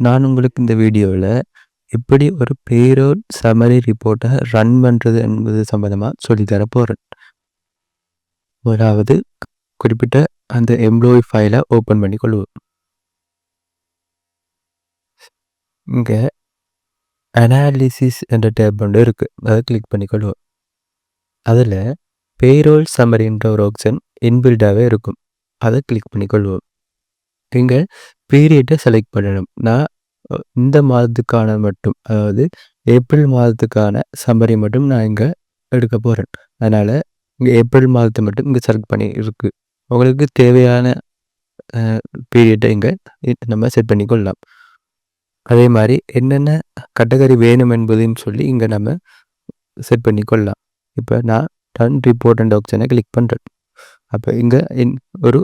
நான் உங்களுக்கு இந்த வீடியோவில் எப்படி ஒரு பேரோல் சம்மரி ரிப்போர்ட்டை ரன் பண்ணுறது என்பது சம்பந்தமாக சொல்லித்தர போகிறேன். முதலாவது குறிப்பிட்ட அந்த எம்ப்ளாயி ஃபைலை ஓப்பன் பண்ணி கொள்வோம். இங்கே அனாலிசிஸ் என்ற டேப் ஒன்று இருக்குது, அதை கிளிக் பண்ணி கொள்வோம். அதில் பேரோல் சம்மரின்ற ஒரு ஆப்ஷன் இன்பில்டாகவே இருக்கும், அதை கிளிக் பண்ணி கொள்வோம். இங்கே பீரியட்டை செலக்ட் பண்ணணும். நான் இந்த மாதத்துக்கான மட்டும், அதாவது ஏப்ரல் மாதத்துக்கான சம்மரி மட்டும் நான் இங்கே எடுக்க போகிறேன். அதனால் இங்கே ஏப்ரல் மாதத்தை மட்டும் இங்கே செலக்ட் பண்ணி இருக்குது. உங்களுக்கு தேவையான பீரியட்டை இங்கே நம்ம செட் பண்ணி கொள்ளலாம். அதே மாதிரி என்னென்ன கேட்டகரி வேணும் என்பதையும் சொல்லி இங்கே நம்ம செட் பண்ணி கொள்ளலாம். இப்போ நான் டன் ரிப்போர்ட் அண்ட் ஆப்ஷனை கிளிக் பண்ணுறேன். அப்போ இங்கே ஒரு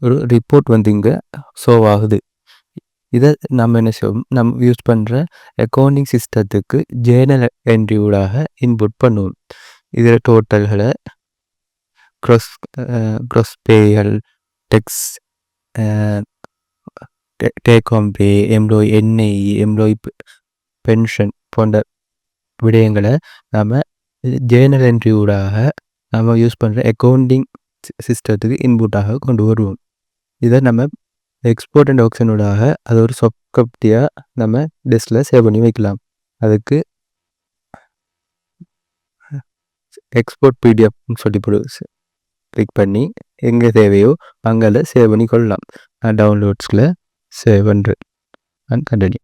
ஒரு ரிப்போர்ட் வந்து இங்கே ஷோ ஆகுது. இதை நம்ம என்ன செய்வோம், நம்ம யூஸ் பண்ணுற அக்கௌண்டிங் சிஸ்டத்துக்கு ஜேர்னல் என்ட்ரி ஊடாக இன்புட் பண்ணுவோம். இதில் டோட்டல்களை, க்ராஸ் பேகள், டெக்ஸ், டேக் ஹோம் பே, எம்ப்ளாயி என்ஐஇ, எம்ப்ளாயி பென்ஷன் போன்ற விடயங்களை நாம் ஜேர்னல் என்ட்ரி ஊடாக நம்ம யூஸ் பண்ணுற அக்கௌண்டிங் சிஸ்டத்துக்கு இன்புட்டாக கொண்டு வருவோம். இதை நம்ம எக்ஸ்போர்ட் அண்ட் ஆப்ஷனோடாக அது ஒரு சொக்கப்டியாக நம்ம டெஸ்கில் சேவ் பண்ணி வைக்கலாம். அதுக்கு எக்ஸ்போர்ட் பிடிஎஃப்னு சொல்லி கிளிக் பண்ணி எங்கே தேவையோ அங்கே சேவ் பண்ணி கொள்ளலாம். நான் டவுன்லோட்ஸில் சேவ் பண்ணுறேன் அண்ட் கண்டினியூ.